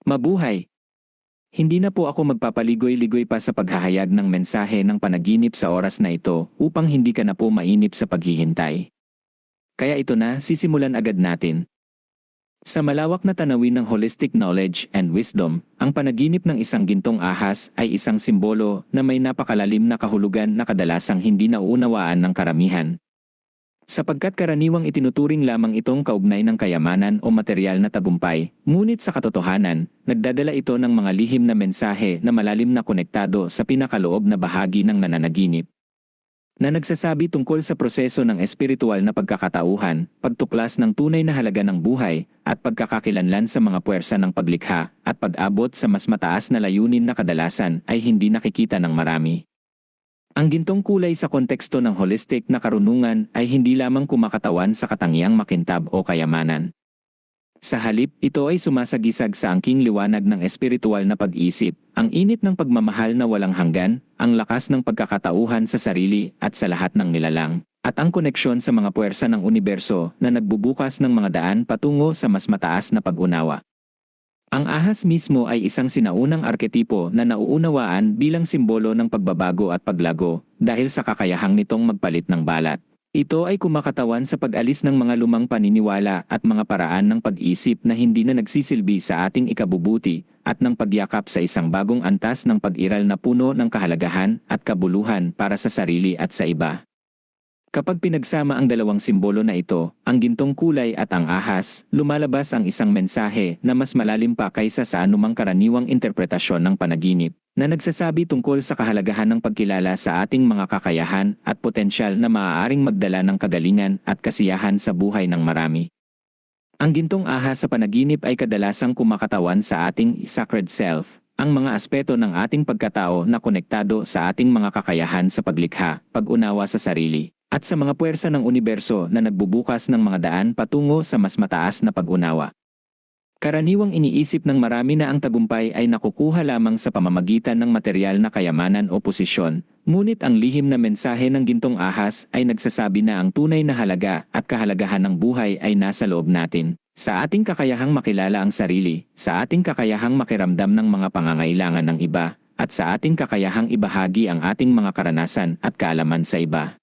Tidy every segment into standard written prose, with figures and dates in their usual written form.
Mabuhay! Hindi na po ako magpapaligoy-ligoy pa sa paghahayag ng mensahe ng panaginip sa oras na ito upang hindi ka na po mainip sa paghihintay. Kaya ito na, sisimulan agad natin. Sa malawak na tanawin ng holistic knowledge and wisdom, ang panaginip ng isang gintong ahas ay isang simbolo na may napakalalim na kahulugan na kadalasang hindi nauunawaan ng karamihan. Sapagkat karaniwang itinuturing lamang itong kaugnay ng kayamanan o materyal na tagumpay, ngunit sa katotohanan, nagdadala ito ng mga lihim na mensahe na malalim na konektado sa pinakaloob na bahagi ng nananaginip, na nagsasabi tungkol sa proseso ng espiritual na pagkakatauhan, pagtuklas ng tunay na halaga ng buhay, at pagkakakilanlan sa mga puwersa ng paglikha, at pag-abot sa mas mataas na layunin na kadalasan ay hindi nakikita ng marami. Ang gintong kulay sa konteksto ng holistic na karunungan ay hindi lamang kumakatawan sa katangiang makintab o kayamanan. Sa halip, ito ay sumasagisag sa angking liwanag ng espiritual na pag-iisip, ang init ng pagmamahal na walang hanggan, ang lakas ng pagkakatauhan sa sarili at sa lahat ng nilalang, at ang koneksyon sa mga puwersa ng universo na nagbubukas ng mga daan patungo sa mas mataas na pag-unawa. Ang ahas mismo ay isang sinaunang arketipo na nauunawaan bilang simbolo ng pagbabago at paglago dahil sa kakayahang nitong magpalit ng balat. Ito ay kumakatawan sa pag-alis ng mga lumang paniniwala at mga paraan ng pag-isip na hindi na nagsisilbi sa ating ikabubuti at ng pagyakap sa isang bagong antas ng pag-iral na puno ng kahalagahan at kabuluhan para sa sarili at sa iba. Kapag pinagsama ang dalawang simbolo na ito, ang gintong kulay at ang ahas, lumalabas ang isang mensahe na mas malalim pa kaysa sa anumang karaniwang interpretasyon ng panaginip, na nagsasabi tungkol sa kahalagahan ng pagkilala sa ating mga kakayahan at potensyal na maaaring magdala ng kagalingan at kasiyahan sa buhay ng marami. Ang gintong ahas sa panaginip ay kadalasang kumakatawan sa ating sacred self, ang mga aspeto ng ating pagkatao na konektado sa ating mga kakayahan sa paglikha, pag-unawa sa sarili, at sa mga puwersa ng universo na nagbubukas ng mga daan patungo sa mas mataas na pag-unawa. Karaniwang iniisip ng marami na ang tagumpay ay nakukuha lamang sa pamamagitan ng materyal na kayamanan o posisyon, ngunit ang lihim na mensahe ng gintong ahas ay nagsasabi na ang tunay na halaga at kahalagahan ng buhay ay nasa loob natin, sa ating kakayahang makilala ang sarili, sa ating kakayahang makiramdam ng mga pangangailangan ng iba, at sa ating kakayahang ibahagi ang ating mga karanasan at kaalaman sa iba.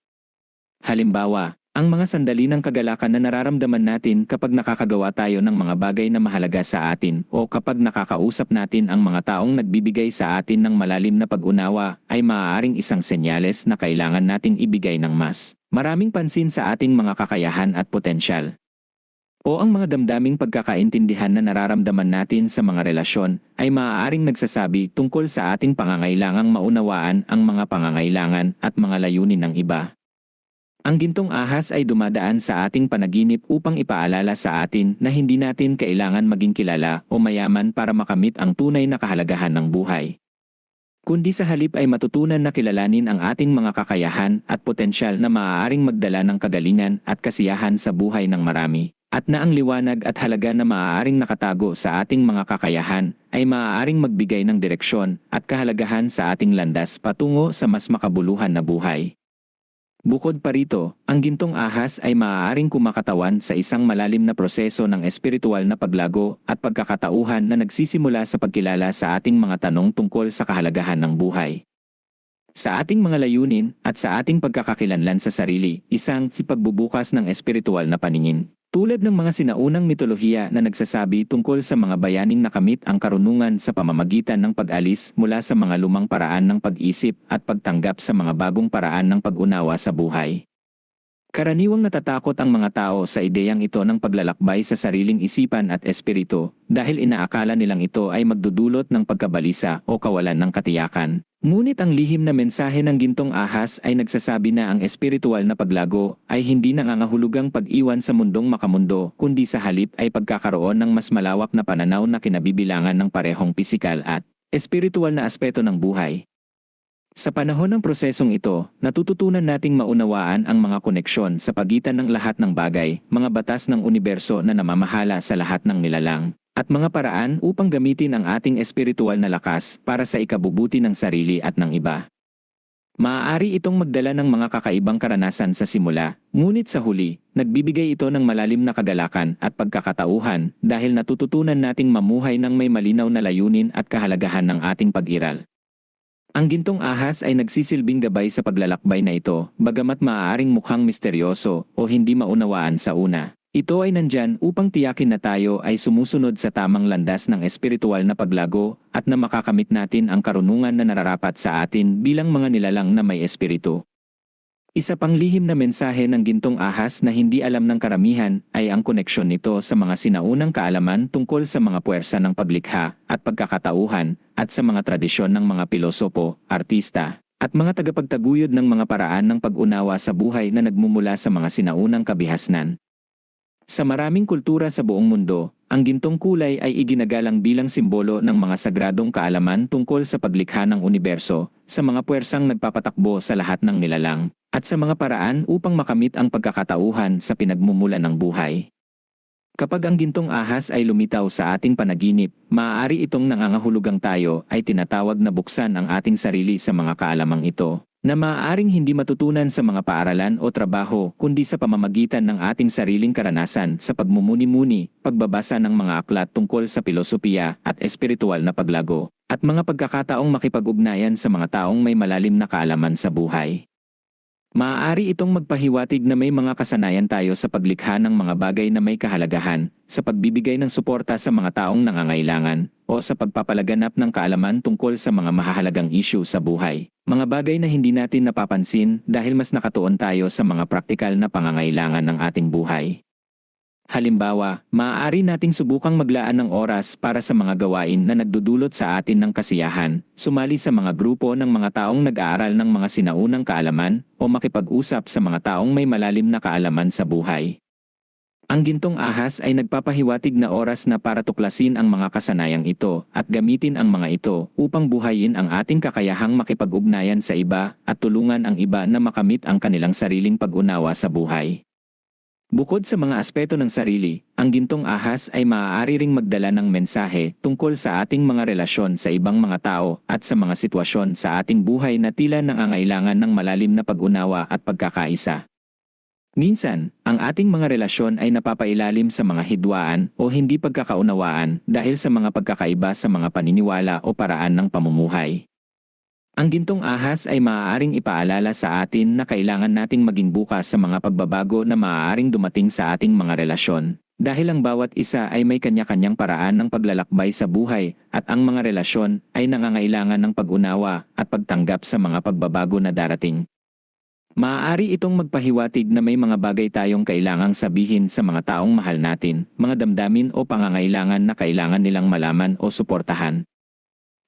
Halimbawa, ang mga sandali ng kagalakan na nararamdaman natin kapag nakakagawa tayo ng mga bagay na mahalaga sa atin o kapag nakakausap natin ang mga taong nagbibigay sa atin ng malalim na pag-unawa ay maaaring isang senyales na kailangan nating ibigay ng mas maraming pansin sa ating mga kakayahan at potensyal. O ang mga damdaming pagkakaintindihan na nararamdaman natin sa mga relasyon ay maaaring nagsasabi tungkol sa ating pangangailangang maunawaan ang mga pangangailangan at mga layunin ng iba. Ang gintong ahas ay dumadaan sa ating panaginip upang ipaalala sa atin na hindi natin kailangan maging kilala o mayaman para makamit ang tunay na kahalagahan ng buhay, kundi sa halip ay matutunan na kilalanin ang ating mga kakayahan at potensyal na maaaring magdala ng kagalingan at kasiyahan sa buhay ng marami, at na ang liwanag at halaga na maaaring nakatago sa ating mga kakayahan ay maaaring magbigay ng direksyon at kahalagahan sa ating landas patungo sa mas makabuluhan na buhay. Bukod pa rito, ang gintong ahas ay maaaring kumakatawan sa isang malalim na proseso ng espiritual na paglago at pagkakatauhan na nagsisimula sa pagkilala sa ating mga tanong tungkol sa kahalagahan ng buhay, sa ating mga layunin at sa ating pagkakakilanlan sa sarili, isang pagbubukas ng espiritual na paningin. Tulad ng mga sinaunang mitolohiya na nagsasabi tungkol sa mga bayaning nakamit ang karunungan sa pamamagitan ng pag-alis mula sa mga lumang paraan ng pag-isip at pagtanggap sa mga bagong paraan ng pag-unawa sa buhay. Karaniwang natatakot ang mga tao sa ideyang ito ng paglalakbay sa sariling isipan at espiritu dahil inaakala nilang ito ay magdudulot ng pagkabalisa o kawalan ng katiyakan. Ngunit ang lihim na mensahe ng gintong ahas ay nagsasabi na ang espiritual na paglago ay hindi nangangahulugang pag-iwan sa mundong makamundo, kundi sa halip ay pagkakaroon ng mas malawak na pananaw na kinabibilangan ng parehong pisikal at espiritual na aspeto ng buhay. Sa panahon ng prosesong ito, natututunan nating maunawaan ang mga koneksyon sa pagitan ng lahat ng bagay, mga batas ng universo na namamahala sa lahat ng nilalang, at mga paraan upang gamitin ang ating espiritual na lakas para sa ikabubuti ng sarili at ng iba. Maaari itong magdala ng mga kakaibang karanasan sa simula, ngunit sa huli, nagbibigay ito ng malalim na kagalakan at pagkakatauhan dahil natututunan nating mamuhay ng may malinaw na layunin at kahalagahan ng ating pag-iral. Ang gintong ahas ay nagsisilbing gabay sa paglalakbay na ito, bagamat maaaring mukhang misteryoso o hindi maunawaan sa una. Ito ay nandyan upang tiyakin na tayo ay sumusunod sa tamang landas ng espiritual na paglago at na makakamit natin ang karunungan na nararapat sa atin bilang mga nilalang na may espiritu. Isa pang lihim na mensahe ng gintong ahas na hindi alam ng karamihan ay ang koneksyon nito sa mga sinaunang kaalaman tungkol sa mga puwersa ng paglikha at pagkakatauhan at sa mga tradisyon ng mga pilosopo, artista, at mga tagapagtaguyod ng mga paraan ng pag-unawa sa buhay na nagmumula sa mga sinaunang kabihasnan. Sa maraming kultura sa buong mundo, ang gintong kulay ay iginagalang bilang simbolo ng mga sagradong kaalaman tungkol sa paglikha ng universo, sa mga puwersang nagpapatakbo sa lahat ng nilalang, at sa mga paraan upang makamit ang pagkakatauhan sa pinagmumulan ng buhay. Kapag ang gintong ahas ay lumitaw sa ating panaginip, maaari itong nangangahulugang tayo ay tinatawag na buksan ang ating sarili sa mga kaalamang ito, na maaaring hindi matutunan sa mga paaralan o trabaho kundi sa pamamagitan ng ating sariling karanasan sa pagmumuni-muni, pagbabasa ng mga aklat tungkol sa filosofiya at espiritual na paglago, at mga pagkakataong makipag-ugnayan sa mga taong may malalim na kaalaman sa buhay. Maaari itong magpahiwatig na may mga kasanayan tayo sa paglikha ng mga bagay na may kahalagahan, sa pagbibigay ng suporta sa mga taong nangangailangan, o sa pagpapalaganap ng kaalaman tungkol sa mga mahahalagang issue sa buhay. Mga bagay na hindi natin napapansin dahil mas nakatuon tayo sa mga praktikal na pangangailangan ng ating buhay. Halimbawa, maaari nating subukang maglaan ng oras para sa mga gawain na nagdudulot sa atin ng kasiyahan, sumali sa mga grupo ng mga taong nag-aaral ng mga sinaunang kaalaman, o makipag-usap sa mga taong may malalim na kaalaman sa buhay. Ang gintong ahas ay nagpapahiwatig na oras na para tuklasin ang mga kasanayang ito at gamitin ang mga ito upang buhayin ang ating kakayahang makipag-ugnayan sa iba at tulungan ang iba na makamit ang kanilang sariling pag-unawa sa buhay. Bukod sa mga aspeto ng sarili, ang gintong ahas ay maaari ring magdala ng mensahe tungkol sa ating mga relasyon sa ibang mga tao at sa mga sitwasyon sa ating buhay na tila nangangailangan ng malalim na pag-unawa at pagkakaisa. Minsan, ang ating mga relasyon ay napapailalim sa mga hidwaan o hindi pagkakaunawaan dahil sa mga pagkakaiba sa mga paniniwala o paraan ng pamumuhay. Ang gintong ahas ay maaaring ipaalala sa atin na kailangan nating maging bukas sa mga pagbabago na maaaring dumating sa ating mga relasyon. Dahil ang bawat isa ay may kanya-kanyang paraan ng paglalakbay sa buhay at ang mga relasyon ay nangangailangan ng pag-unawa at pagtanggap sa mga pagbabago na darating. Maaari itong magpahiwatig na may mga bagay tayong kailangang sabihin sa mga taong mahal natin, mga damdamin o pangangailangan na kailangan nilang malaman o suportahan.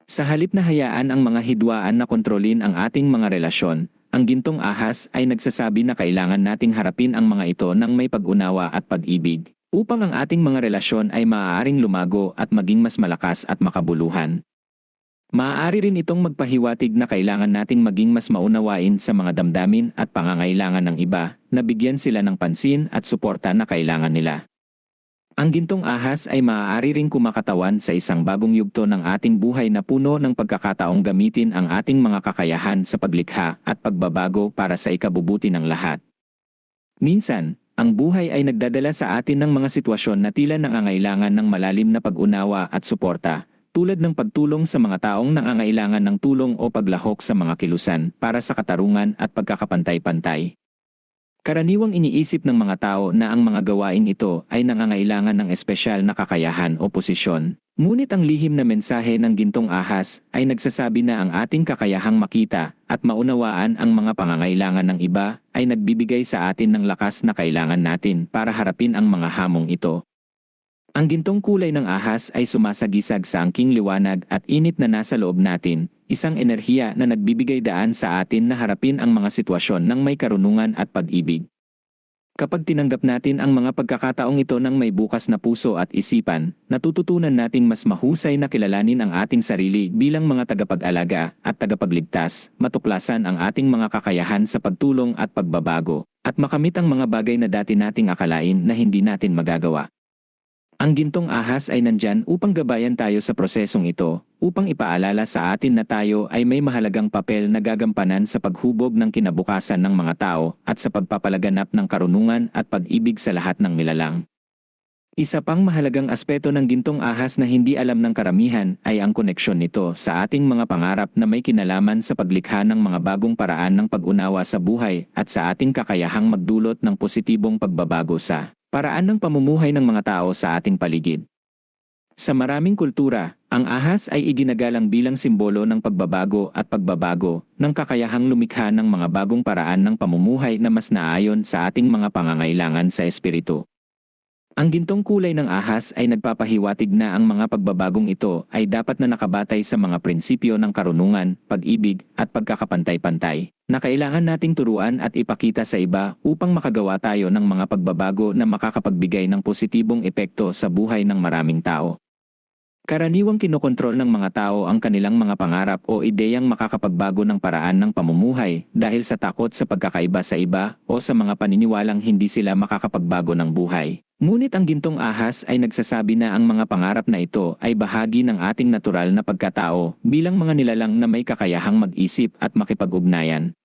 Sa halip na hayaan ang mga hidwaan na kontrolin ang ating mga relasyon, ang gintong ahas ay nagsasabi na kailangan nating harapin ang mga ito ng may pag-unawa at pag-ibig, upang ang ating mga relasyon ay maaaring lumago at maging mas malakas at makabuluhan. Maaari rin itong magpahiwatig na kailangan nating maging mas maunawain sa mga damdamin at pangangailangan ng iba, na bigyan sila ng pansin at suporta na kailangan nila. Ang gintong ahas ay maaari ring kumakatawan sa isang bagong yugto ng ating buhay na puno ng pagkakataong gamitin ang ating mga kakayahan sa paglikha at pagbabago para sa ikabubuti ng lahat. Minsan, ang buhay ay nagdadala sa atin ng mga sitwasyon na tila nangangailangan ng malalim na pag-unawa at suporta, tulad ng pagtulong sa mga taong nangangailangan ng tulong o paglahok sa mga kilusan para sa katarungan at pagkakapantay-pantay. Karaniwang iniisip ng mga tao na ang mga gawain ito ay nangangailangan ng espesyal na kakayahan o posisyon. Ngunit ang lihim na mensahe ng gintong ahas ay nagsasabi na ang ating kakayahang makita at maunawaan ang mga pangangailangan ng iba ay nagbibigay sa atin ng lakas na kailangan natin para harapin ang mga hamong ito. Ang gintong kulay ng ahas ay sumasagisag sa angking liwanag at init na nasa loob natin, isang enerhiya na nagbibigay daan sa atin na harapin ang mga sitwasyon ng may karunungan at pag-ibig. Kapag tinanggap natin ang mga pagkakataong ito ng may bukas na puso at isipan, natututunan nating mas mahusay na kilalanin ang ating sarili bilang mga tagapag-alaga at tagapagligtas, matuklasan ang ating mga kakayahan sa pagtulong at pagbabago, at makamit ang mga bagay na dati nating akalain na hindi natin magagawa. Ang gintong ahas ay nandyan upang gabayan tayo sa prosesong ito, upang ipaalala sa atin na tayo ay may mahalagang papel na gagampanan sa paghubog ng kinabukasan ng mga tao at sa pagpapalaganap ng karunungan at pag-ibig sa lahat ng nilalang. Isa pang mahalagang aspeto ng gintong ahas na hindi alam ng karamihan ay ang koneksyon nito sa ating mga pangarap na may kinalaman sa paglikha ng mga bagong paraan ng pag-unawa sa buhay at sa ating kakayahang magdulot ng positibong pagbabago sa paraan ng pamumuhay ng mga tao sa ating paligid. Sa maraming kultura, ang ahas ay iginagalang bilang simbolo ng pagbabago at pagbabago ng kakayahang lumikha ng mga bagong paraan ng pamumuhay na mas naayon sa ating mga pangangailangan sa espiritu. Ang gintong kulay ng ahas ay nagpapahiwatig na ang mga pagbabagong ito ay dapat na nakabatay sa mga prinsipyo ng karunungan, pag-ibig, at pagkakapantay-pantay, na kailangan nating turuan at ipakita sa iba upang makagawa tayo ng mga pagbabago na makakapagbigay ng positibong epekto sa buhay ng maraming tao. Karaniwang kinokontrol ng mga tao ang kanilang mga pangarap o ideyang makakapagbago ng paraan ng pamumuhay dahil sa takot sa pagkakaiba sa iba o sa mga paniniwalang hindi sila makakapagbago ng buhay. Ngunit ang gintong ahas ay nagsasabi na ang mga pangarap na ito ay bahagi ng ating natural na pagkatao bilang mga nilalang na may kakayahang mag-isip at makipag-ugnayan.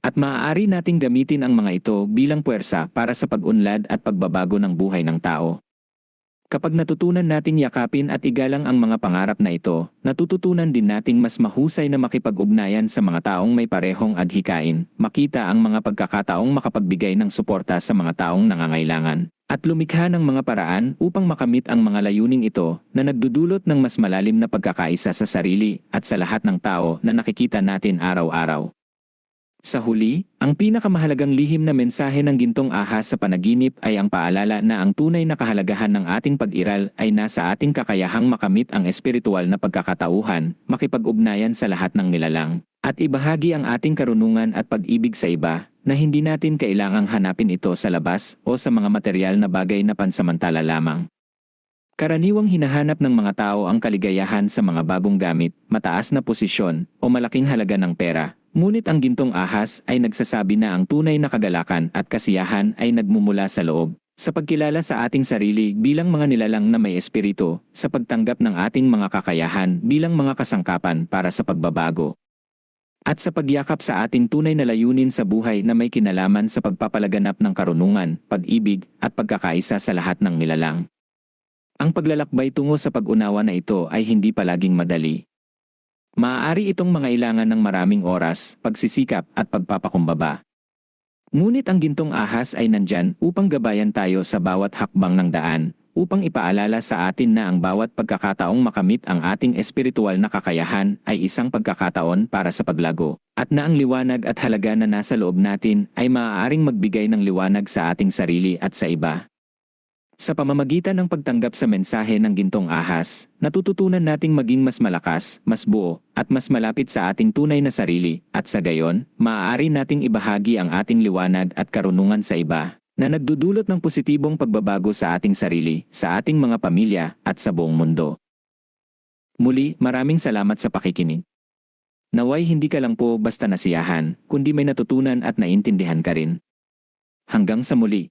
At maaari nating gamitin ang mga ito bilang puwersa para sa pag-unlad at pagbabago ng buhay ng tao. Kapag natutunan nating yakapin at igalang ang mga pangarap na ito, natututunan din nating mas mahusay na makipag-ugnayan sa mga taong may parehong adhikain, makita ang mga pagkakataong makapagbigay ng suporta sa mga taong nangangailangan, at lumikha ng mga paraan upang makamit ang mga layuning ito na nagdudulot ng mas malalim na pagkakaisa sa sarili at sa lahat ng tao na nakikita natin araw-araw. Sa huli, ang pinakamahalagang lihim na mensahe ng gintong ahas sa panaginip ay ang paalala na ang tunay na kahalagahan ng ating pag-iral ay nasa ating kakayahang makamit ang espiritual na pagkakatauhan, makipag-ugnayan sa lahat ng nilalang, at ibahagi ang ating karunungan at pag-ibig sa iba, na hindi natin kailangang hanapin ito sa labas o sa mga material na bagay na pansamantala lamang. Karaniwang hinahanap ng mga tao ang kaligayahan sa mga bagong gamit, mataas na posisyon, o malaking halaga ng pera. Ngunit ang gintong ahas ay nagsasabi na ang tunay na kagalakan at kasiyahan ay nagmumula sa loob, sa pagkilala sa ating sarili bilang mga nilalang na may espiritu, sa pagtanggap ng ating mga kakayahan bilang mga kasangkapan para sa pagbabago, at sa pagyakap sa ating tunay na layunin sa buhay na may kinalaman sa pagpapalaganap ng karunungan, pag-ibig, at pagkakaisa sa lahat ng nilalang. Ang paglalakbay tungo sa pag-unawa na ito ay hindi palaging madali. Maaari itong mangailangan ng maraming oras, pagsisikap at pagpapakumbaba. Ngunit ang gintong ahas ay nandyan upang gabayan tayo sa bawat hakbang ng daan, upang ipaalala sa atin na ang bawat pagkakataong makamit ang ating espiritual na kakayahan ay isang pagkakataon para sa paglago, at na ang liwanag at halaga na nasa loob natin ay maaaring magbigay ng liwanag sa ating sarili at sa iba. Sa pamamagitan ng pagtanggap sa mensahe ng gintong ahas, natututunan nating maging mas malakas, mas buo, at mas malapit sa ating tunay na sarili, at sa gayon, maaari nating ibahagi ang ating liwanag at karunungan sa iba, na nagdudulot ng positibong pagbabago sa ating sarili, sa ating mga pamilya, at sa buong mundo. Muli, maraming salamat sa pakikinig. Naway hindi ka lang po basta nasiyahan, kundi may natutunan at naintindihan ka rin. Hanggang sa muli.